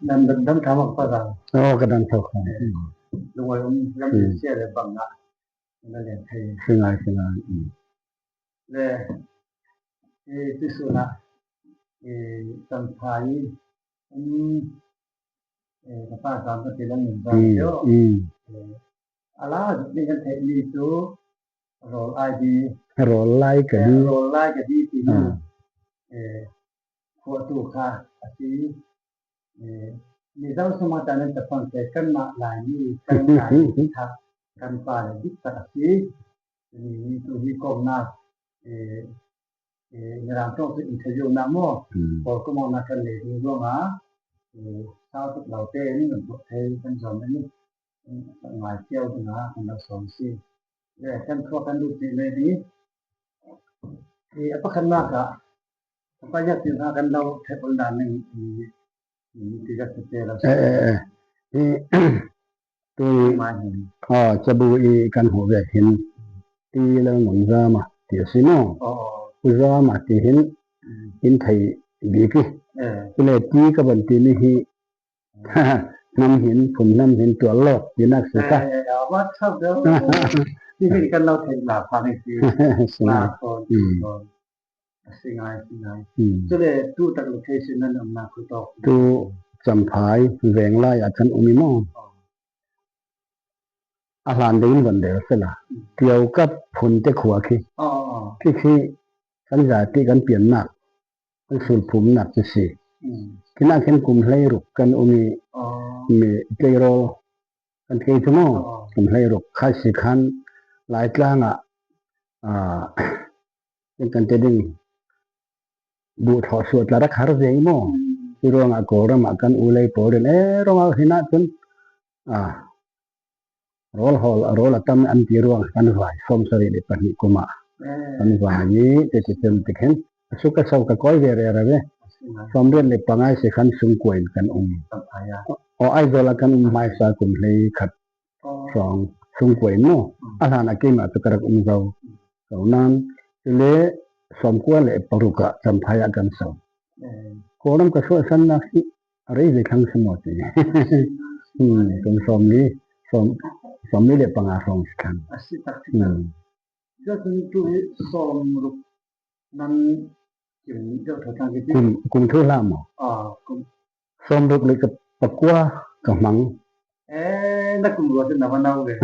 นั่นดันทำภาษาก็ดันเท่ากันลงไว้ยังมีเสียเลยบังนะนั่นแหละไทยซึ่งไงและที่สุดนะสัมภายภาษาก็เป็นเรื่องนึงเยอะอะไรนี่กันไทยมีตัวโรลไอดีโรลไลก็ดีที่นี่หัวตู้ค่ะที่มีเจ้าสมาจารย์จะฟังแต่กันมาหลายนี้กันหลายทักกันป่าดิสักทีมีตัวมีกองนาในรามต้องอินเทอร์วิวนะโมพอก็มองนักเลยดูว่าชาวทุกเหล่าเต้นี่มันพวกไทยกันสอนนี่หมายเที่ยวนะเราสอนสิและกันทั่วกันดูสิเลยนี้apa kan maka banyak tindakanเราเทปนานนึงที่จะเจอแล้วนี่ตัวจะบูอีกันหัวแบบเห็นตีแล้วหนุนรามาเตียสิโนรามาที่เห็นไทยบีกิเลยตีกับบันตีนี่ฮีนำเห็นผมนำเห็นตัวโลกอยู่นักศึกษาว่าชอบเด้อที่เห็นกันเราเห็นหลาพานี่คือหลาคนสิ่งไงจะเลยตู้ตักโลเคชั่นนั้นมาคือตู้จำพายแหวงไล่อาจารย์อุมิโมอาหารเดินวันเดียวเสร็จละเกี่ยวกับผลจะขวาคือสัญญาที่กันเปลี่ยนหนักเป็นสูตรภูมิหนักจะสิที่น่าเห็นกลุ่มไล่รุกกันอุมิเกโรกันเกจโมกลุ่มไล่รุกค่ายสิคันหลายกลางเป็นกันจะดึงบูทอสวดละรักหาเรื่องโมที่รวงอโกรมากันอุเลยโปเรนรวงเอาหินะจนโรลตัมอันที่รวงกันไหวสมสรีดิปนิกุมากันไหวนี้จะเต็มติเห็นสุขสาวกก้อยเวรอะไรเว้สมเด็จในปังไอสิขันสุงกวยกันไอโดลกันไม่สากุมเลยขัดสองสุงกวยโมอาหารอากิมาตุกระกุมเรานั้นเลยสมควรเลยปรุกะจำพายกันสองโครมก็ช่วยสันนักที่อะไรจะทั้งสมอตีตรงสมนี้เลยปังอาสองกันก็คือตัวสมรุกนั้นเจ้าทางที่กลุ่มทั่วล่ามสมรุกเลยกับปะกัวกับมังนักกลุ่มรัวจะนำมาเน่าเลย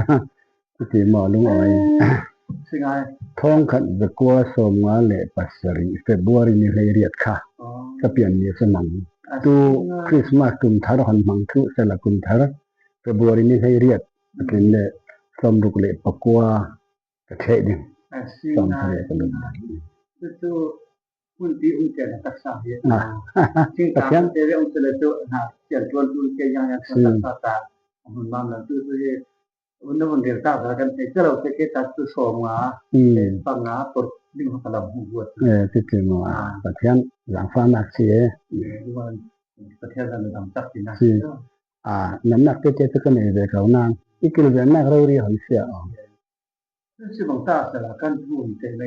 ที่หมอลุงอ้อยสิ่งไงท้องขันจะกัวสมงาเลปัสรีเฟบรุนี่เลยเรียดค่ะก็เปลี่ยนมีสมังตัวคริสต์มาสกุมทารหันมังทุเสละกุมทารเฟบรุนี่เลยเรียดเป็นเลยสมรุกเลยปะกัวกระเทดิสมทะเลกันเลยตัวคุณที่อุ้งเจริญตักษาเยอะซึ่งตามเจริญอุ้งเจริญตัวเจริญตัวอุ้งเจริญยังตักษาตามันมาแล้วตัววันเดียวตากันเจริญเกตัสสมงาปังงาปดดึงพลังหัวที่จริงว่าประเทศหลังฟ้านักเสียประเทศนั้นทำตักสินะน้ำหนักเจ๊ก็เนี่ยเด็กเขานางอีกเรื่องนักเราเรียนเสียซึ่งบางตาสละกันพูนแต่ใน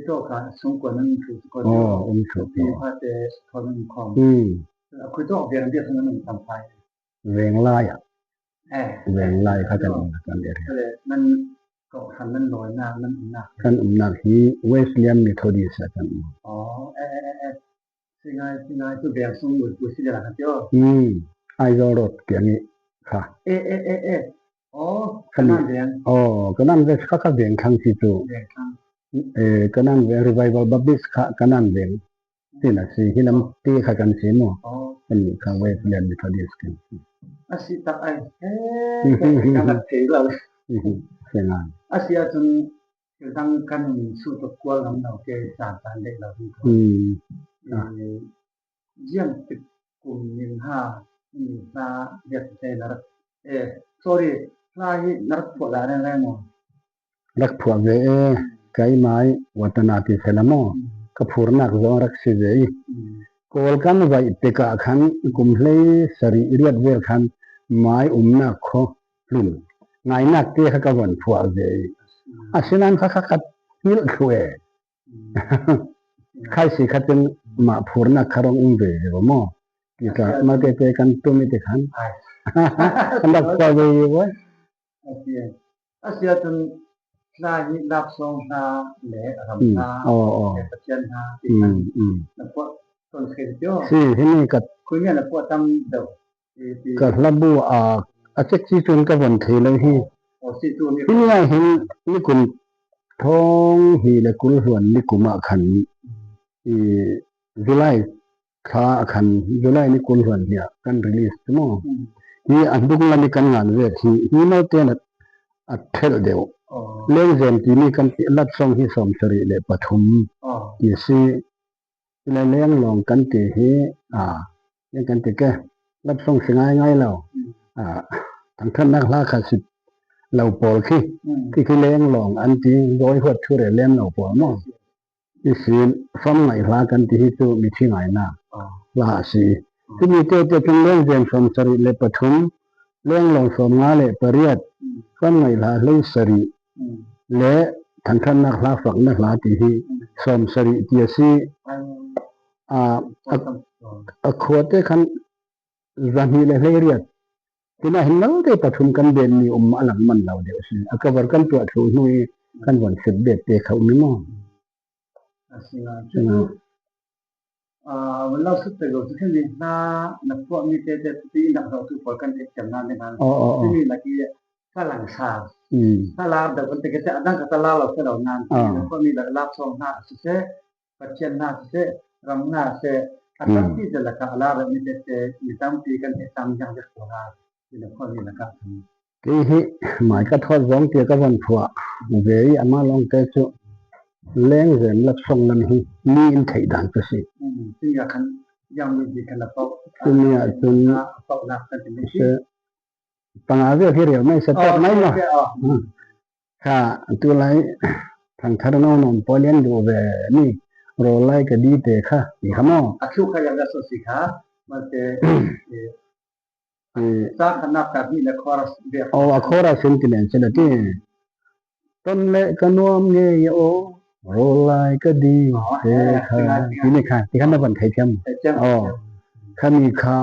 ตัวค่ะสงกว่านั้นคือก็ที่พาแต่ทอนของคือต้องเรียนเดียวนั้นมันทำไปเวงไล่เวงไล่เขาจะกันเรียนมันก็คันนั้นลอยน้ำนั้นหนักคันหนักที่เวสเลียนเมทอดิสกันสิ่งไงตัวแบบสมมุติกูสิละกันเจ้าไอโซรถเกี่ยนี้ค่ะก็นั่นเรียนก็นั่นเวสเขาเรียนครั้งที่จูก็นั่นเวรีไวเวลบับบิสก็นั่นเรียนที่น่ะสิที่นำตีเขากันสิโมเป็นครั้งเวสเลียนเมทอดิสกันอาสิตักไอกันเทเราเสียงานอาสิจนทั้งกันสู่ตะกัวลำเราเกสารเด็กเราที่เยี่ยมติดกลุ่ม1 5เรียกใจนรกsorry ลายนรกพวกอะไรนั่นมั้งรักพวกเวไกไม้วัฒนาที่เสนมก็พูดนักจงรักสิเวโกลกันไว้ติกะขันกุมเลยสรีเรียดเวลขันไม้นักขอลุ่มไงนักที่เขาก็วันพวกเวฉะนั้นเขาคัดฮิลช่วยใครสิคัดเป็นมาพูดนักคารองเวบ่มอ kita mate te kan tu mi te kan ไอ้ andak pa ve wo อาเซียจนนาฮินับสองนาแหล่รำนา oh แหล่ประเจนนาที่ mm นั่น mm แล้วพวกต้นเขียว si hini kat คุยเนี่ยแล้วพวกทำเดิมที่ kat labu a chek chi chun ka ban the le hi โอ้สิตัวนี้ hini ai hin ni kun thong hi le kul huan ni kuma khan i July kha khan July ni kul huan ya kan release mo hi andung la ni kan ngan ve hi no te na a thel deu อ๋อ leng zen ti ni kan lat song hi som sari le pathum อ๋อ ti si le leng long kan te hi le kan te ke lat song singai ngai lo thang than nak la kha sit lo pol khi อืม ki leng long an ti roi hot thu re lem lo pol mo ti si fam ngai la kan ti hi tu mi thi ngai na อ๋อ la si ti mi te chung leng zen som sari le pathum leng long som nga le pariat อืม fam ngai la le sari อืม le thang than nak la fak na la ti hi som sari ti si อัน a ต้อง a khote khan zani le riat tina hin lo te pathum kan ben ni alang man lo de si akabar kan tu thu hnui kan wan sit be te khau ni mo อาเซียจุดวันเราสุดแต่ก็จะขึ้นนานักพวกมีแต่ที่นักเราทุกคนกันจำนานในนั้น ที่นี่นักที่ฝรั่งชา ถ้าลาเดี๋ยวคนติดจะนั่งกับตลาดเราเสนองานที่แล้วก็มีลาบสองหน้าสุดเสียปัจเจนหน้าสุดเสียรำหน้าเสียอันนั้นที่จะละกันลาแบบมีแต่มีตั้งปีกันที่ตั้งยังจะโคราชที่แล้วก็มีละกัน ki hi mai ka thot zong te ka wan phua ve ama long te chu leng zen lak song nan hi ni in thei dan ka si ซึ่งอยากคันยังมีดีกันละเป้า tu ni a chun เป้าหลักกันจะไม่ใช่ se panga ve hi reu mai se tok mai no kha tu lai thang thar no nom polian du ve ni ro lai ka di te kha ni khamo อาคิวขยันจะสุดสิคะมันจะสร้างขนาดแบบนี้ในคอรัสเดีย o akhora sentiment se la ti ton le kanuam nge yo ro lai ka di te kha ni kha ti khan na ban thai thiam แต่เจ้า khani kha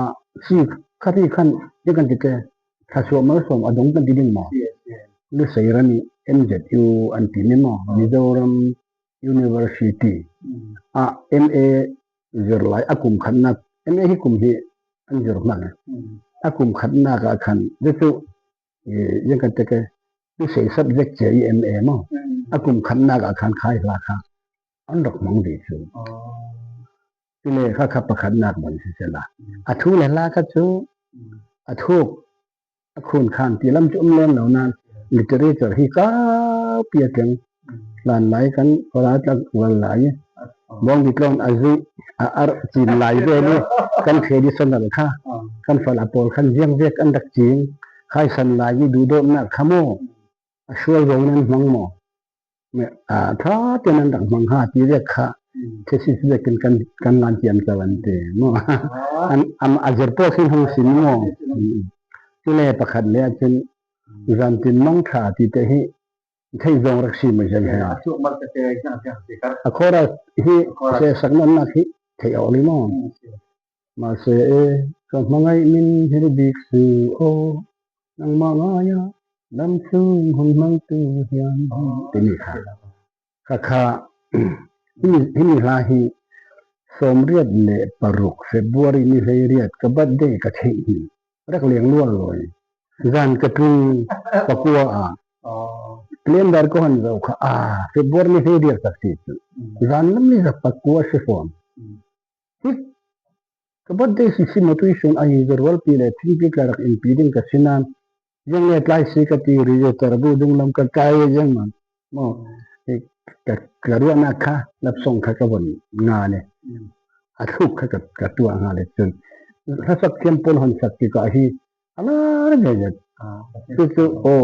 si khati khan ye kan te kha so ma som adong kan ti ding mo เสียเสีย lu sairani NZU anti ni mo Mizoram University MA zirlai akum khanna MA hi kum hi anjur man akum khanna ka khan jetu yang kan te ke lu sei subject che MA mo akum khanna ka khan khai la kha an dok mong de chu อ๋อ ti le kha kha pa khanna mon si se la athu le la ka chu athu akhun khan ti lam chum lem lo na literature hi ka pia teng lan lai kan ora tak wal lai bong di klon azi ar chin lai ve ni kan traditional kha kan fal apol kan jiang vek an dak ching khai san lai ni du do na khamo ashua rong nan mang mo me tha te nan dak mang ha ti vek kha thesis vek kan lan chiam chawan te mo am azer po sin hong sin mo ti le pakhat le chen zan tin mang tha ti te hi thei zong rak si ma jan ha ช่วงมันจะเจออย่างสิครับ akhora hi se saknan na hi thei aw li mo ma se ka mangai min hi bik su o nang ma nga ya nam su hun mang tu hian ti ni kha hi la hi som riat le paruk February ni hei riat ka birthday ka thei hi rak leng lual loi zan ka tu ka kwa อ๋อ kalendar ko han zo kha February ni hei riat ka ti zan lam ni za pakwa se form ka birthday si si motivation ai zerwal pi le thing pi karak impeding ka sinan yang le tlai si ka ti ri je tarbu dung lam ka kai jang man mo ka karua na kha lap song kha ka bon nga ne athuk kha ka tua nga le chun ha sak kem pon han sak ki ka hi ala re ne je tu o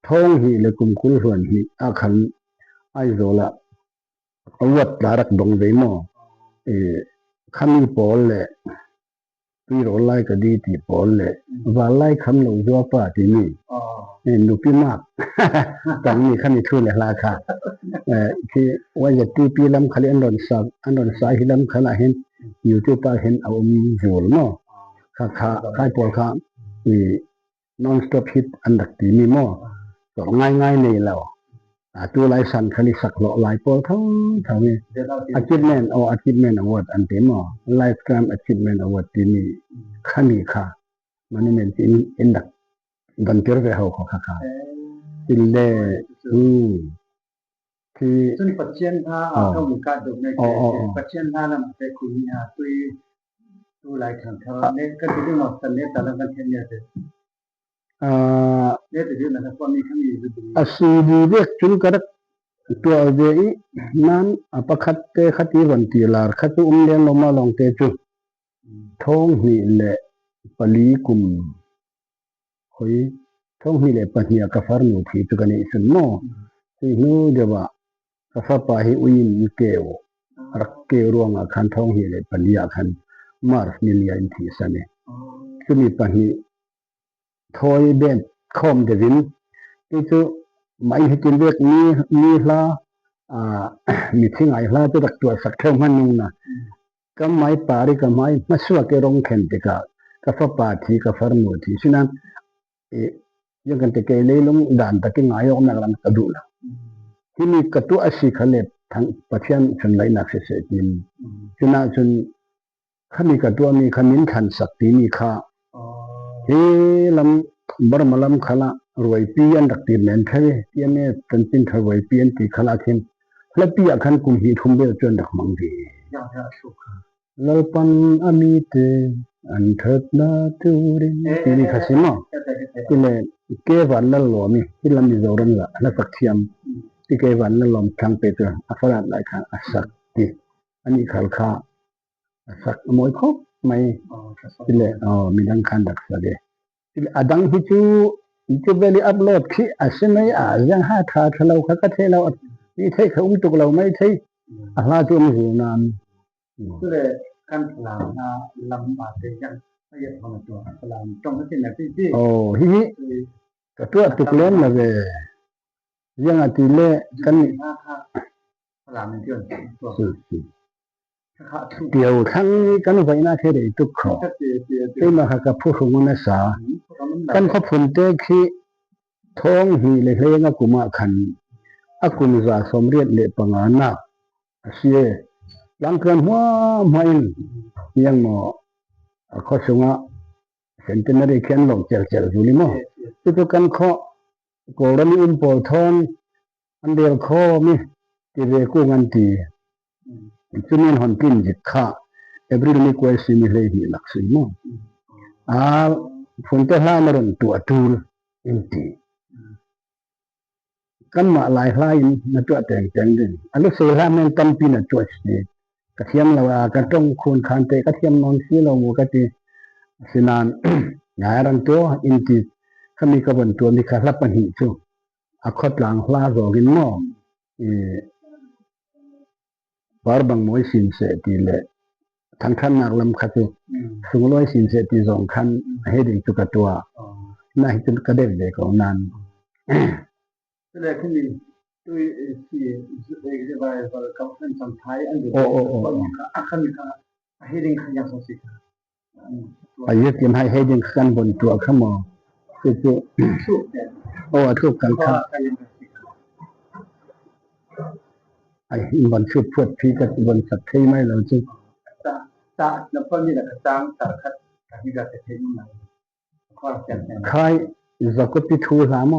thong hi le kum kul huan hi a khan ai zo la awat la rak dong ve mo khami pol le pi ro lai ka di ti pol le wa lai kham lo zo pa ti ni อ๋อ nu pi mak tang ni khani thu le la kha ki wa ya ti pi lam khali an don sa hi lam khala hin YouTube ตาเห็นเอาอยู่เนาะค่าค่ายปอลค่าnon stop hit อันดักตีมีหม้อก็ง่ายๆนี่แล้วตัวหลายสันคลิสักหลายปอลทั้งนี้ achievement award อันที่หม้อ lifetime achievement award ที่นี่คันนี้ค่ะมันนี่เป็นอันดักดันเกิดไปเฮาของค่ะสิเลที่ซึ่งปัจเจียนถ้าเข้ามีการดูในปัจเจียนถ้านั้นแต่คุณมีตัวหลายครั้งเท่านี้ก็จะได้หมดสันนี้แต่ละกันเช่นนี้เนี่ยแต่เรื่องนั้นความมีขั้นอยู่ดีสีดีเรียกจุนกระตัวเวอีนั้นประคัตเตขัดวันตีลาร์ขัดเลี้ยงลงมาลงเตจุท้องหิเลปลีกุมหอยท้องหิเลปะเหียกะฟาร์นูที่ตุกันนี่สุนโนที่นู้เดี๋ยวว่ากะฟาปาหิอุยนเกวรักเกวรวงคันท้องหิเลปลีอาคันมาร์มิลียนที่สันเนี่ยคือมีปะหิทอยเบนคอมเดวินที่จะไม่ให้กินเรียกนี้ละมีที่ไหนละจะตักตัวสักเท่ามันนึงนะก็ไม่ปาริก็ไม่มาสวกเกรงเข็นติกาก็ฟ้าปาทีก็ฟาร์มูทีฉะนั้นยังกันแต่เกลีลงด่านตะกี้ง่ายออกนักลำกระดูละที่มีกระตัวอาศิขเล็บทั้งประเทศชนไหลนักเสียดินฉะนั้นจนข้ามีกระตัวมีขมิ้นขันสักตีมีข้าที่ลำบรมลำขละรวยปีอันดักตีแมนเทที่เนี่ยตันตินทรวยปีอันตีขละเข็นและปีอันคันกุมหีทุ่มเบลจนดักมังดีลลปันอามีเตอันทัดนาตูริที่นี่ข้าสิมาที่เนี่ยเกวันนั่นหลอมีที่ลำมีโจรันละและสักเทียมที่เกวันนั่นหลอมทางเปตัวอัฟราดหลายครั้งสักที่อันนี้ขลข้าสักมวยครบไม่ที่เนี่ยมีดังคันดักสะเดดังที่จูเบลีอัพโหลดที่อาศัยไม่ยังหาทาเราเขาก็เทเรานี่เทเขาตุกเราไม่เทอะไรตัวมันอยู่นานก็เลยการพลานาลำบากเลยยังไม่อยากทำตัวพลามต้องให้เป็นแบบที่โอ้ฮิก็ตัวตุกเล่นเลยยังอาทิตย์เล่กันพลามเดือนตัวเดี๋ยวทั้งกันไว้หน้าเทเดตุกขอที่มากับผู้ของมันสากันเขาผลเตขี้ท้องหีเลยเลยงกุมาขันอากุมจาสมเรียนเลปังานาเสียหลังกันหัวไม่ยังหมอข้อสงะเห็นเป็นอะไรแค่นหลงเจลอยู่นี่มั้งที่กันข้อกรณีอุปทานอันเดียวข้อมีที่เรียกงันตีจุนีนหันกินจิตข้าเอเบรีมีความสิมิเลยนี่หลักสิ่งมั้งฝนจะห้ามเรื่องตัวตูลอินทีกันมาหลายหลายมาตัวแต่งดึงอันนี้เสียมันกันปีน่ะตัวสิกระเทียมเรากระต้องคูณคันเตกระเทียมนอนซีเราหมูกะติสินานงายรันตัวอินทีเขามีกระบวนตัวมีการรับปัญหาจู่อคตหลังลาโรกินมั้งบาร์บังมวยสินเสตีเละทั้งขันนักลำขัดสุงลอยสินเสตีสองขันให้ดึงจุกตัวน่าให้จนกระเด็นเลยของนั้นก็เลยขึ้นมีตัวที่เอกจะไปกับเพื่อนสัมภาระอันเดียวกันอาคันค่ะให้ดึงขยันสุดอายุที่ให้ดึงขันบนตัวขมอคือทุกกันค่ะไอ้บนชุดพวดพี่กับบนสัตว์ที่ไม่เราจริงตาแล้วก็นี่แหละตามตาคัดที่เราจะเห็นมันข้อจำเป็นใครจะกุฏิทูสาม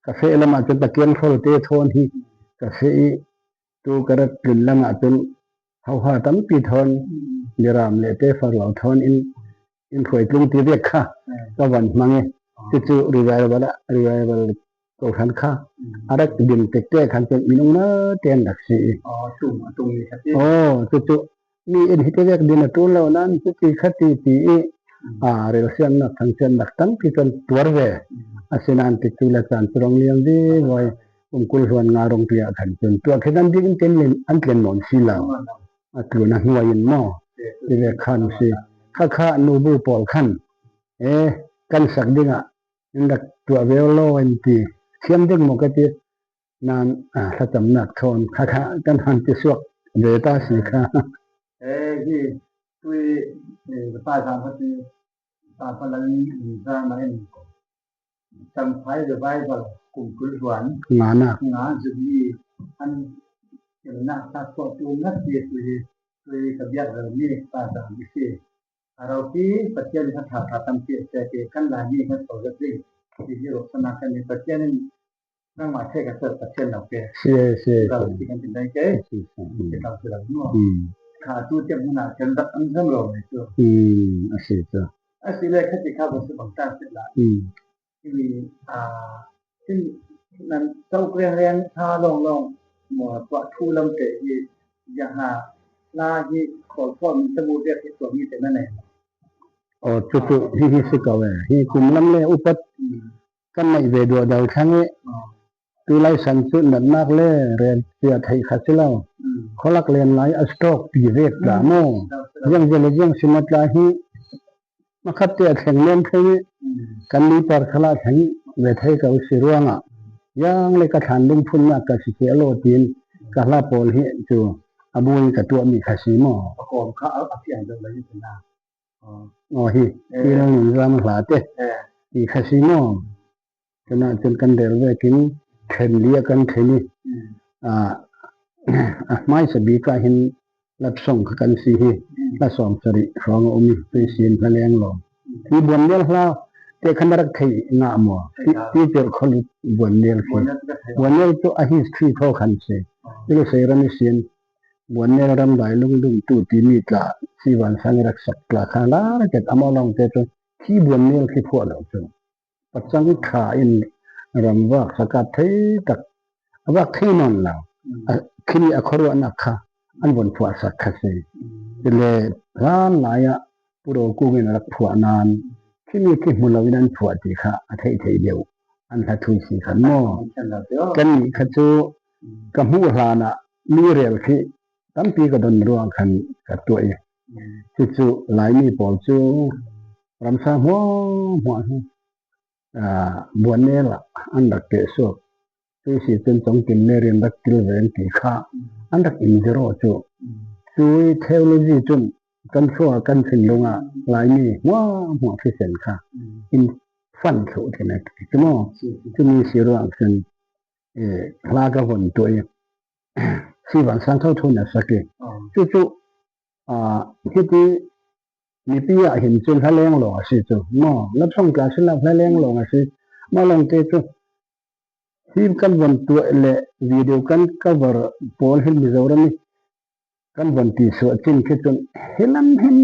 กาแฟละมาจนตะเกียงโฟลเตโทนที่กาแฟตัวกระตุ้นละมาจนเขาตั้งปีทนเดรามเลเตฟอร์เหล่าทนอินถวยตรงที่เรียกค่ะก็วันมังเงจู่ๆรีไวเบิลตัวขันค่ะอะไรดินเตะขันจนมีน้องเนื้อเตียนดักสีตรงนี้ครับจู่ๆมีอินหิตเรียกดินตัวเหล่านั้นจู่ๆขัดตีเรลเซียนนักทั้งเส้นดักตั้งที่จนตัวเวอาศัยนันติตุลจันทร์ตรงเลี้ยงดีไว้กุลส่วนงานโรงเรียนขันจนตัวแค่นั้นดิ้งเต็มเลยอันเกินหมอนสีเหล่าตัวนักหัวยินหม้อที่เรียกขันสีข้านูบูปอลขันกันสักดิ้งนักตัวเวลโลวันที่เชื่อมดิ้งมกตินานถ้าจำหนักทนข้ากันหันติสวกเดต้าสีข้า ที่ตัวภาษาพที่ภาษาลังจะมาเองจำไฟจะไปก็กลุ่มกุลสวนงานน่ะงานจะมีอันอย่างนักสัตว์ตัวนักเรียนตัวขบวนเรามีภาษาวิเศษเราที่ปัจจัยที่ถ้าทำเกี่ยวกับกันหลายนี่มันตัวเล็กที่เราสนับสนุนปัจจัยนั้นนั่งมาเช็คกับปัจจัยเราเป็นเราที่กันเป็นได้แค่ที่เราคือเราเนาะขาตัวเจ็บมันอาจจะอันเริ่มลงในตัวอาศัยเลยขั้นที่ข้าวบนสมองตาเสร็จแล้วที่มีซึ่งนั้นเจ้าเรียงท่าลงหมดว่าทูลำเตยอย่างหาลาที่ขอพ่อมีสมุดเรียกที่ตัวมีแต่นั่นเองโอ้จุที่สิกเอาไว้ที่กลุ่มลำเล่อุปกันในเวดัวดาวทั้งนี้ตัวไล่สันสุดมากเลยเรียนเสียไทยขัดเล่าเขาลักเรียนไล่อัสโตกปีเรศดาโมยังเจริญยังสมัติลาฮีมาขัดเตียแข่งเล่นที่กันนี้ปาร์คลาทั้งเวทีกับสิรวงอ่ะยังเลยกระถางลุงพุ่นนักกับสิเกโลตินกับลาโปลเฮจูอาบุยกับตัวมีขาซิโมประกอบเขาเอาเสียงเลยนี่เป็นนาอ๋อฮีที่เราหนุนรำหลาเต้มีขาซิโมจนกันเดินไปกินเทนเลียกันเทนี่ไม่สบีก็เห็นรับส่งกันสิฮีละสองสริฟองอมีไปเสียนพลังลงที่บนเดียร์เราแต่ขนาดที่งามัวที่เจอคนบนเดียร์บนเดียร์ตัวอาฮิสทรีเท่ากันเสียที่เราเสียรันเสียนบนเดียร์รำได้ลุงตัวที่มีกาสิวันสังรักษากลาขนาดเกิดอามาลองเจอที่บนเดียร์ที่พวกเราเจอปัจจัยขาอินรำว่าสกัดที่ตักว่าที่นั่นแล้วคิดอครวนักข่ะอันบนผัวสักข์เสียเลยร้านหลายปุโรกูเงินรักผัวนานที่มีที่มุลวินันผัวตีค่ะอาทิตย์เดียวอันทัทุยสีขันโมกันขจูกับหัวหลานะมีเรียลที่ตั้งปีก็โดนรัวขันกับตัวเองจู่หลายมีปอลจูรำซาหัวบวนเนี่ยละอันดักเกศกที่สิจนสองกินเมรินดักกิลเวนตีข้าอันดักอินเดโรจูช่วยเทคโนโลยีจนกันชั่วกันสิ่งลงหลายมีหัวพิเศษค่ะอินฟันสุดที่นั่นจุโมจะมีสิรวงซึ่งลากระวนตัวเองสิวันสังเท่าทุนสักเกจู่ที่มีปีเห็นจนทะเลงหลงสิจู่รับส่งการสิลับทะเลงหลงสิมาลงเตจู่ที่กันวันตัวเละวิดีโอกันก็บรโพลเห็นมิจฉานี่กันวันที่สุดจริงคือจนเห็น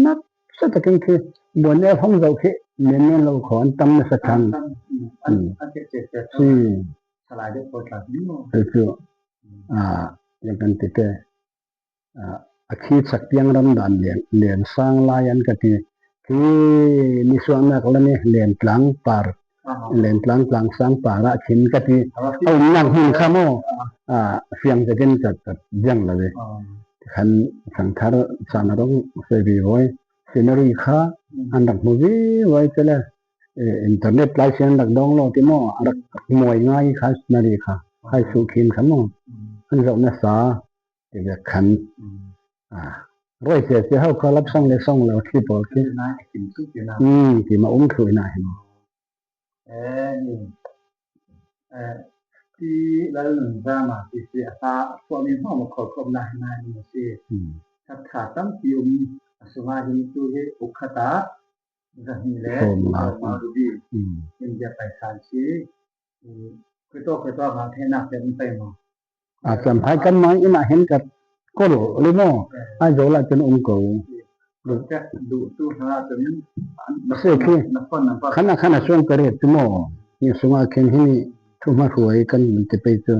นักสุดที่คือบนเนี่ยห้องเราคือเน้นเราขอนตั้มสักครั้งสลายได้โปรตัดนี่มั้งคืออย่างกันติดอาชีพสักยังรำดันเรียนสร้างลายันกันที่นิสวานักแล้วเนี่ยเรียนกลางปาร์เล่นกลางสังปาระชินกะทิเอานั่งหุ่นข้ามเสียงจะกินจัดยังเลยขันสังขารสานรงเสบีไว้ซีนารีค่าอันดับมูวีไว้เจริญอินเทอร์เน็ตไลฟ์เสียงดักดองโลติโมอันดับมวยง่ายค่ะนารีค่ะให้สุขินขโมอันเราเนสาจะขันร้อยเสียเขาเขารับส่งเลยส่งแล้วที่บอกที่ที่มาคุยนายที่เราหนึ่งว่ามาที่เสียตาพวกนี้พ่อมาขอคมนายนี่สิถ้าขาดตั้งที่สมาธิตัวเองอุคตาจะมีแล้วมาดูดีเป็นจะไปสานชีคือตัวมาเทนักเป็นไปมั้งสัมภาษณ์กันไหมอีน่าเห็นกับก็รู้หรือไม่ไอ้โจละจนกูดูแค่ดูตู้หาจนเสียคือขณะช่วงกระเรียดโมนี่สมาธิที่ทุกมาหวยกันมันจะไปเจอ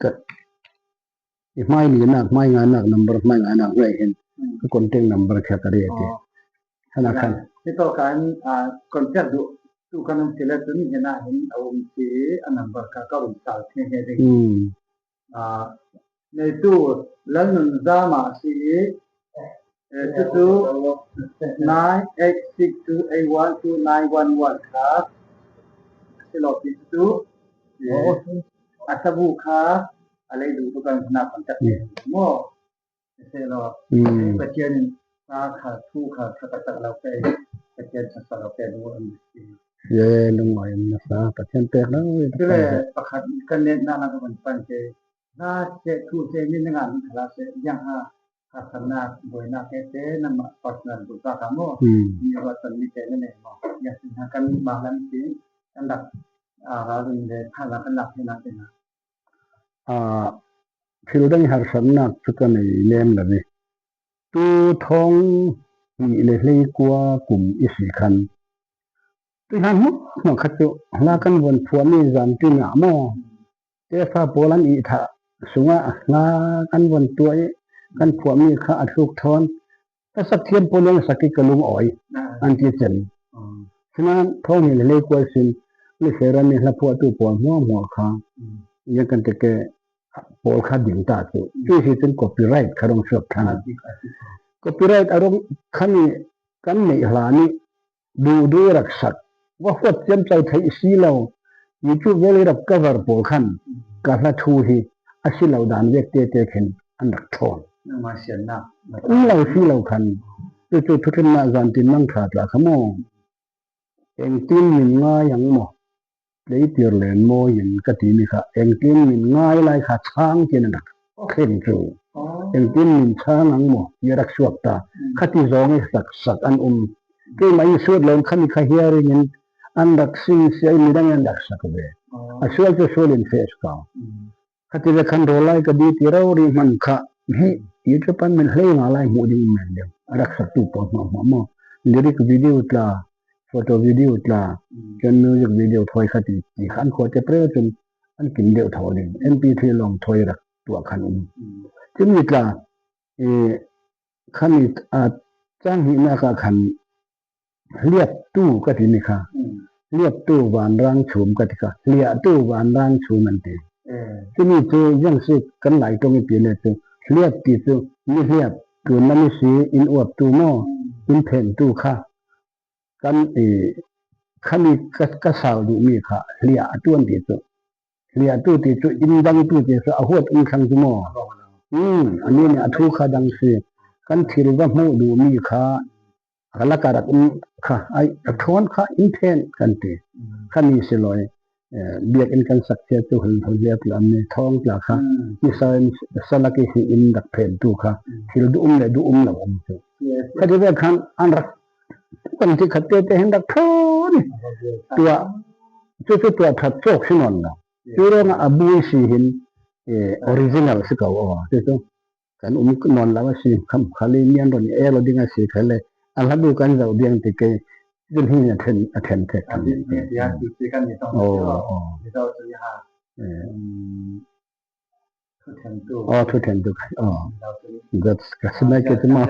ก็ไม่หนีหนักไม่งานหนักนัมเบอร์ไม่งานหนักเลยเห็นก็คนเต็งนัมเบอร์แค่กระเรียดขณะที่ตัวการคนเจ้าดูตู้กันนั่นเสร็จแล้วตัวนี้เห็นนะเห็นเอาสีอันนัมเบอร์ก็เป็นสาวที่เห็นในตู้แล้วหนึ่งจามาสี98662811291ครับที่เราติดตู้อัศบุค่ะอะไรดูตัวกันขนาดมันจะเป็นโม่ เสร็จแล้วประเทศตาขาทูขาตะเราไปประเทศสัตว์เราไปดูอันนี้เย่ลุงหน่อยนะสาประเทศเตะแล้วก็เลยประคับกันเน้นนานากันปันเจน่าเจทูเจนี่งานคลาสยังหาขัดนาบอยนาเตนั่นมาปัจจุบันบุตรคำโมมีวัตถุนิเตนั่นเองมั้งยังสิ่งกันบางนั้นสิอันดับเราดูเลยถ้าเรากันหลับที่นั่นเองफिर उधर हर सन्ना चुका नहीं लेम लगे तू थोंग ले ले कुआ कुम इसी खान तू हां mo khatu la kan bon phuami zan ti na mo te fa polan I tha sunga la kan bon tuai kan phuami kha athuk thon ta sak thiam polong sakki kalung oi an ti chen sina thong ni le kuai sin le seran ni la phu tu pon mo kha ya kan te ke pol kha ding ta chu chu sin copyright kharong shop thana copyright arong khani kan nei hlani du rak sakว่าขวดเจียมใจไทยสีเราอยู่ช่วงเวลารับกบฏโผขันกาลทูฮีอาศิเราดานเวกเตเข็นอันดักทอนมาเสียนนักเราสีเราขันจู่ๆทุกนาจันตินั่งขาดละขโมงเองตีนมินง่ายยังหมอเลยเตียร์เลนโมยินกติมีค่ะเองตีนมินง่ายลายขาดช้างเจนนักเข็นจู่เองตีนมินช้างนังหมอยรักสวบตาขัดที่ร้องสักอันก็ไม่สุดลงขันข้าเฮียริงินอันดักสิ่งเสียมีดังอันดักสักเวอาช่วยจะช่วยอินเฟสเขาขัดที่จะขันโรไลก็ดีที่เราเรียมันข้าให้ยุทธปันมันเลี้ยงอะไรหมดยิ่งเหมือนเดิมรักสักตุปมาลิริกวิดีโอตลาโฟโต้วิดีโอตลาจนมิวสิกวิดีโอถอยขัดที่ขันขวดจะเปรี้ยวจนอันกินเดียวถอยเลย MP3 ลองถอยรักตัวขันจึงมีตลาขันจ้างหินาคาขันเลียบตู้ก็ที่นี่ค่ะเลียบตู้หวานร่างชูมก็ที่ค่ะเลียตู้หวานร่างชูมันตีที่นี่ตัวยังสิกันหลายตรงนี้เปลี่ยนเลยตัวเลียบตีตัวนี่เลียบตัวนั้นนี่สีอินอวบตู้โม่อินเพนตู้ค่ะกันขันนี้ก็สาวดูมีค่ะเลียตู้ตีตัวเลียตู้ตีตัวอินดังตู้ตีตัวเอาหัวอินขังตู้โม่อันนี้เนี่ยทุกข์ดังสิกันที่รู้ว่าโม่ดูมีค่ะละการักค่ะไอ้ทอนค่ะอินเทนกันตีขันนี้สิลอยเบียกอินกันสักเจ้าตัวหันเรียบลำเนี่ยท้องปลาค่ะที่สลักที่อินดักเพนตัวค่ะที่เราดูเลยดูเราตัวถ้าที่ว่าขันอันรักคนที่ขัดเตะเห็นดักทอนตัวตัวถัดโจกสินอนนะตัวเรื่องอบุยสิเห็นออริจินัลสิเขาตัวกันนอนแล้วสิคำขาลีเมียนตอนนี้เราดิ้งสิเขาเลยอันนั้นดูกันเราเดียงติเกยจนที่เนี่ยเทนเทคอันนี้ที่ที่กันนี่ต้องที่เราจะหาทุกเทนตัวทุกเทนตัวก็สมัยเกิดมา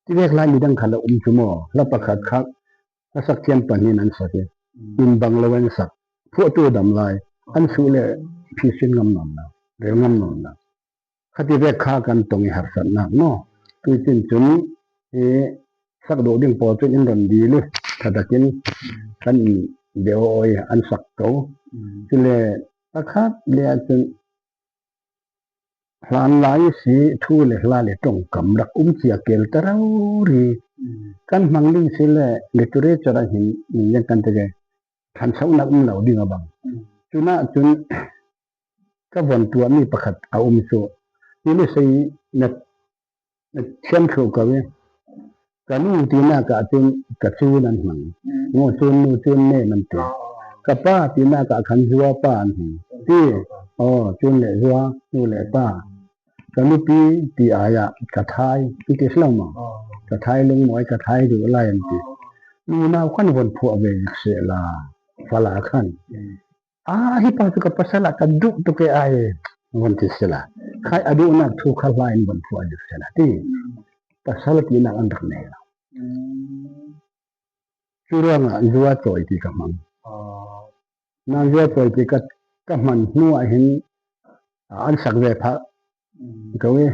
ที่เรียกลายมีดังขันละชั่วโมงแล้วประคัดคักแล้วสักเทียมปันนี้นั้นสักอินบังละเวนสักพวกตัวดำลายอันสูเลพิชิตงำนนนะเรื่องงำนนนะขัดที่เรียกฆ่ากันตรงนี้หักสันนักเนาะคือจริงจุนสักโดดิ่งพอจนอินรันดีเลยถ้าตะกินกันเดี๋ยวอันสักเขาที่เลยประคัดเรียกจนหลานหลายสีทูเลยลาเลยตรงกำรักเสียเกลตระรีกันมังลิงสิเลยเลตุเรจระหินยังกันแต่ทันเสานักเหล่าดิ่งบังจุน่าจุนก็วันตัวมีประคัดเอาโซนี่เลยสิเน็ตเชื่อมโคกับเว้กันนู่นที่น่ากะจุนกะซูนั่นมันโง่จุนนู่นจุนเน่มันเตะกับป้าที่น่ากะขันซัวป้าที่จุนเลยซัวนู่นเลยป้ากันนู่นปีที่อายะกะทายปีที่สลามกะทายลงหมอยกะทายดูอะไรอันที่นู่นน่าขันวันผัวเวกเสลาฟลาขันฮิปาตุกับภาษาละกันดุตุกไอวันที่เสลาใครอดูนักทุกขลายวันผัวอยู่เสลาที่pasal tina andak nela curang jua toy ti kamang na jua toy ti kat kaman nu hin an sak ve pha gawe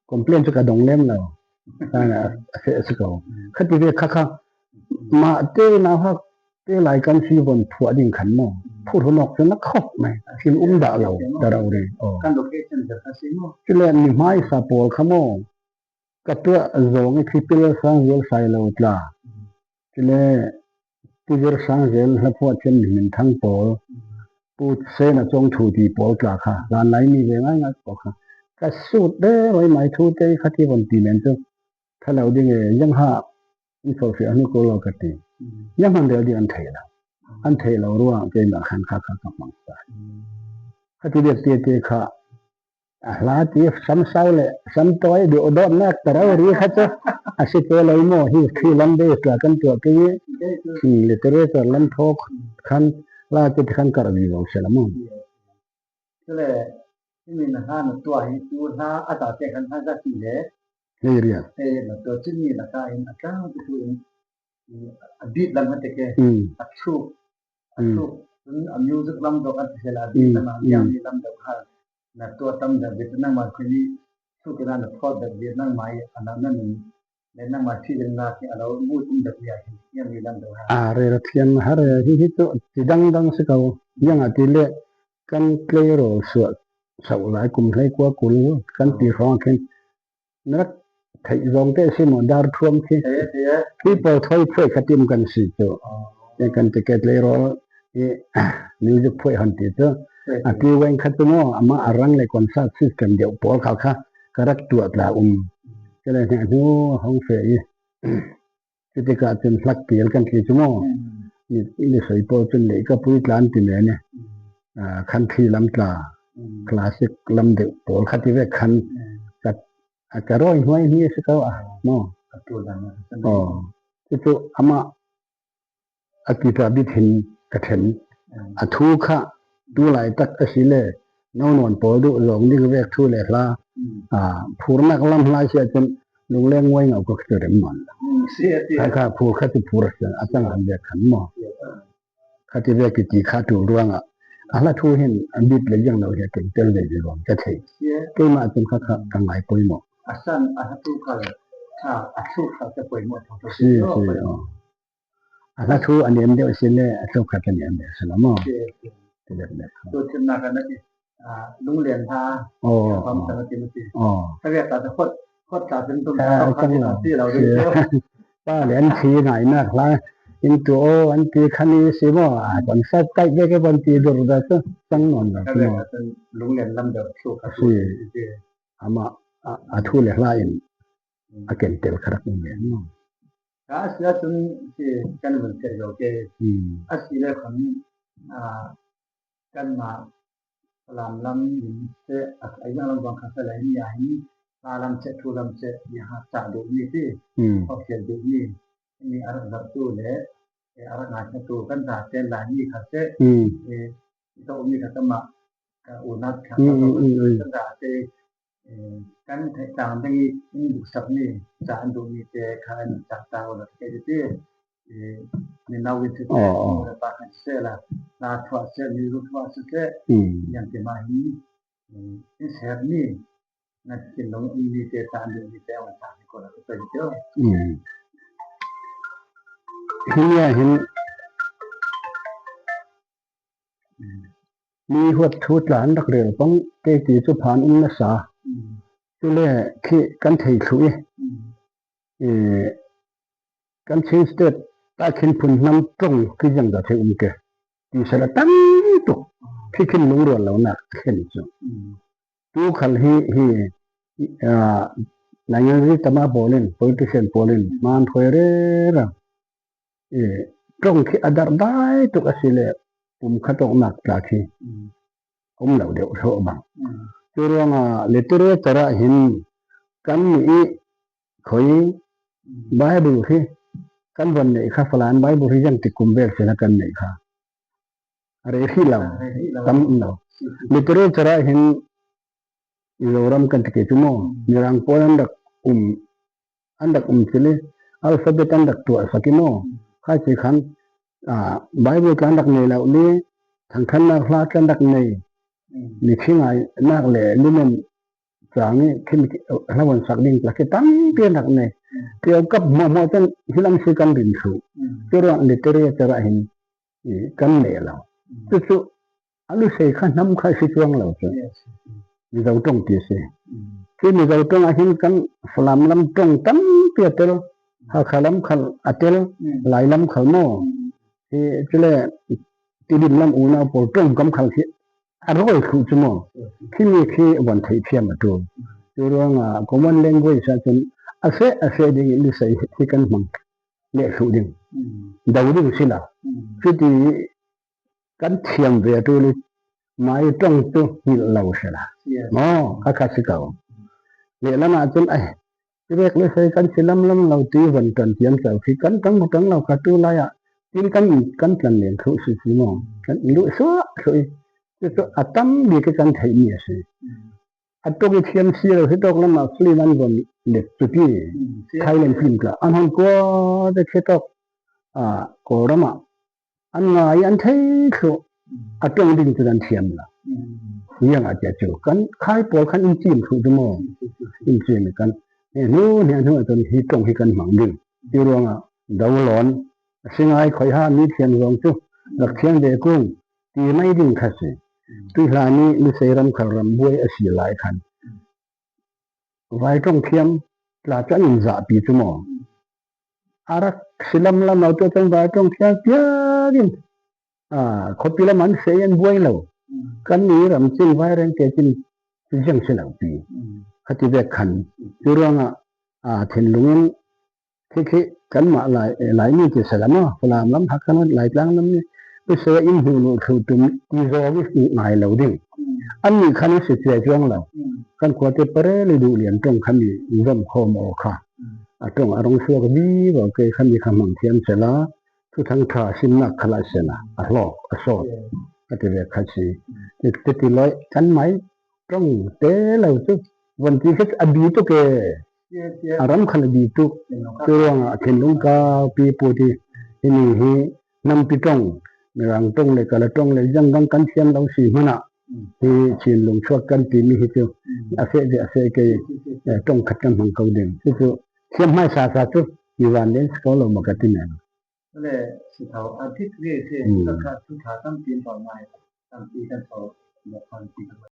complain chu ka dong lem lo ta na se ko khati ve kha ma te na ha te หลายกันสิวนผัวดิ่งขันหมอผู้ทนอกจะนักคบไหมสิดาเราดาเราเรkan location da kasimo จิเลนี่ไม้ซาโปลขโมกะตัวโรงที่เปลสังเยลไซโลตลาจิเลผู้เยลสังเยลและพวกเช่นหินทั้งโปลผู้เสนาจงถูดีโปลตลาค่ะร้านไหนมีเวงง่ายๆก็ค่ะก็สุดเด้ไว้หมายถูเตคัดที่วันตีเมนต์ถ้าเราดิ่งยังหาอีโซเฟียนุโกโลกติยังมันเดียวอันเทเราร่วงเจมาคันคักมังสาคัดที่เดียเตค่ะลาตีซ้ำเศร้าเลยซ้ำตัวเดี๋ยวโดนนักแต่เราเรียกเขาจะอาศัยตัวเราโม่ที่คือลำเดสละกันตัวกี้ที่เลตเรตลำทอกคันลาติคันกระบี่บอกเสละมั่งก็เลยที่มีนะฮะตัวให้ตัวฮะอาจารย์เจกันฮะจะที่เลยเรียนตัวที่มีนะฮะอาจารย์ที่คืออดีตลำมันเตะอัดชุบมิวสิกลำดอกอัดเสละดีนะยังมีลำดอกฮะนะตัวตั้งแต่เวียดนามมาคนนี้สุขนาดพอดเวียดนามมาอันนั้นในนั่งมาที่เรื่องนาที่เราบูชาแบบยังมีลำดอกฮะเรื่องที่มันหาที่ตัวที่ดังสักเอายังอาทิตย์เละกันเคลียร์สวดสาวหลายกลุ่มให้กว่ากุลกันตีร้องขึ้นนักไทยร้องเตะสิมดาร์ทวมที่ที่พอถอยช่วยขัดติมกันสิตัวยังกันจะเกิดเลยรอมิวสิกช่วยหันติตัวที่เวงขัดตัวอามาอารังเลยคอนเสิร์ตซิสเต็มเดียวพอเขาค่ะกระดักตัวตาก็เลยเนี่ยดูห้องเฟยที่จะการเป็นหลักเปลี่ยนกันที่ชั่วโมงนี่สวยพอจนเลยก็พูดล้านติเนี่ยเนี่ยคันที่ลำตาคลาสสิกลำเดียวพอขัดที่เวกคันกับกระร้อยห้วยนี่สิเขาเนาะตัวดังที่ตัวอามาอากิตาบิถินกระเถนทุกข์ดูหลายตักสิเลนอนวนปอดูหลงนี่เวกทุเลละผู้นักลำลายเสียจนลุงเลี้ยงไว้เงาก็เกิดมันถ้าข้าผู้ขัดผู้รักษาอาจารย์อันเดียขันหมอขัดที่เวกกิจขาดูร่วงอะไรทุเห็นอันบิดเลยยังเราเห็นเก่งเจริญดีรวมจะเที่ก็มาจนข้ากังไหลปุยหมออาจารย์อาทุกข์อาทุกข์จะปุยหมดทั้งตัวอะไรทุอันนี้เดียวสิเลยอาทุกข์กันเนี่ยเดียวสละหมอตัวชนะกันนะลุงเรียนทาความสมัครใจถ้าเรียกแต่โคตรการเป็นต้นที่เราดูป้าเรียนทีไหนนักละอินตัวอันที่คันนี้สิบ่ตอนสักใกล้แค่บางทีดูได้ซะจังนอนนะลุงเรียนลำเดียวสู้ครับอามาอาทุเลลายอาเกนเตลคารักเนี่ยเนาะถ้าเสียจนที่กันมันเสียโอเคอาศัยเลยคนกันมาลำเสะไอ้ยังลำบากขนาดนี้อย่างนี้ลำเสะทุลำเสะอย่างจ่าดูนี่ที่เขาเขียนดูนี่มีอะไรแบบตัวเนี่ยอะไรงานตัวกันจ่าเส้นลายนี่ค่ะเสะตัวนี้ค่ะจะมาอุณัตค่ะกันจ่าเสะกันจ่าที่นี่บุกสับนี่จ่าดูนี่เจ้าค่ะจ่าตาวันที่เจ้านี่นาวิธีที่ปากเสะละลาทวัชมีรูทวัชเสะอย่างที่มาฮีอิสเฮร์นี่นักกินลงมีเจตานดูมีเจ้าวันที่คนละเป็นเจ้าเห็นมีหัวทุดหลานรักเรือป้องเกจิสุพานนัสสาจุเล่ขี้กันไทยถุยกันเชนสเตตตาขึ้นพุ่นน้ำตรงคือยังจะเทเกที่สละตั้งตุกที่ขึ้นลงเรือแล้วนักขึ้นจุตูขันฮีนายนิตมาโบลิน politician โบลินมันถอยเร่ตรงที่อดาร์ได้ตุกสิเลผมขัดออกนักจากที่ผมเหล่าเดียวโชว์บังจุเรื่องเลตเตอร์ตระหินกันมีคอยไบเบิลที่กันวันนี้ข้าฝรั่งไบเบิลที่ยังติดกุมเบลเสนากันนี่ค่ะอะไรที่เราทำเราเลตเตอร์ตระหินเรารำกันที่จุโม่มีรังโพอันดักสิเลอัลฟาเบตอันดักตัวสักิโม่ข้าศึกขันไบเบิลกันดักนี่แล้วนี่ทางขันนักลากันดักนี่นี่ขี้ไงนักเล่นี่มันจากนี้ขึ้นแล้ววันสักดิ่งหลักตั้งเปลี่ยนดักนี่เกี่ยวกับหมอจันฮิลังสิกันดินสูเรื่องลิเตอรี่จะระเห็น kan le lo tu alu sei khan nam khai si chuang lo chu ni dau tong ti se ki ni dau tong a hin kan flam lam tong tam pe tel ha khalam khal atel lai lam khal mo ti chule ti din lam u na por tong kam khal si aroi khu chu mo ki ni ki wan thai phiam ma tu chu ronga common language sa chun ase ding ni sei ki kan mang le khu ding dau ding sila ki ti kan thiam ve tu ni mai tong tu ni lo sala mo ka si ka le la ma chun ai ti vek le sei kan silam lam lo ti wan tan tiam sa ki kan tang lo ka tu la ya tin kan plan len khu si mo kan lu so so atam di ke kan thai ni ase atok thiam si lo hitok lam ma fli nan gon le tu ti thailand film ka an hon ko de khitok ko rama an ngai an thai khu atong ding tu dan thiam la yang a ja chu kan khai por khan in chim khu mo in chim kan no ne no ton hi tong hi kan mang ding ti ronga dau lon singai khoi ha mi thiam rong chu lak thiang de kung ti mai ding kha se tu la ni mi seram kharam buai a si lai khan vai tong thiam la chan in za pi chu mo arak silam la no to tang vai tong thiam pia din khopi la man se en buai lo kan ni ram chin vai ren ke chin jang se lo pi khati ve khan tu ronga thin lungin ki kan ma lai ni ke salama flam lam hakhan lai tlang lam ni pe se in hu no thu tum ni zo wi ngai lo ding an ni khan se che chuang lo kan ko te pare le du lian tong khan ni zam kho mo kha atong arong su ga bi bo ke khan ni kham mang thiam sela thu thang tha sim na khala sela a lo a so ati ve khachi te ti loi kan mai tong te lo chu wan ti khat abi to ke aram khan bi tu ronga thin lung ka pi pu ti ni hi nam pi tong rang tong le kala tong le jang gang kan siam lo si mana ti chin lung chhuak kan ti mi hi chu ase ke tong khat kan mang kau ding chu siam mai sa chu ni wan den ko lo ma ka ti na le si thau a thik re se ka kha thu tha tam tin ton mai tam ti kan so mo khan ti